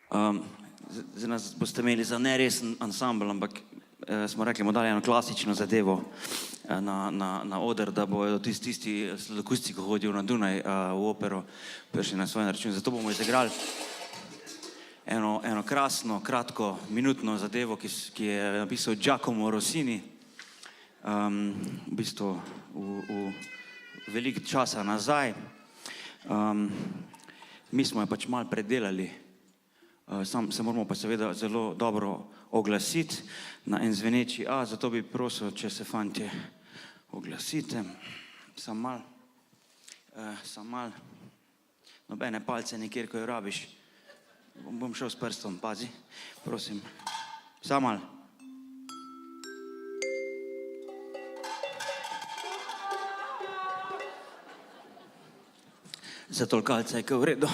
Zdaj nas boste imeli za neresen ansambl, ampak smo rekli, bomo dali eno klasično zadevo na oder, da bojo tisti sladokusti, ko hodijo na Dunaj v opero, prišli na svoj račun. Zato bomo izigrali eno krasno, kratko, minutno zadevo, ki je napisal Giacomo Rossini, v bistvu v veliko časa nazaj. Mi smo jo pač malo predelali, se moramo pa seveda zelo dobro oglasiti na en zveneči A, zato bi prosil, če se fantje oglasite, samo malo, nobene palce nikjer, ko jo rabiš. Bom šel s prstom, pazi, prosim, samo malo. Za tolkalca je kaj v redu.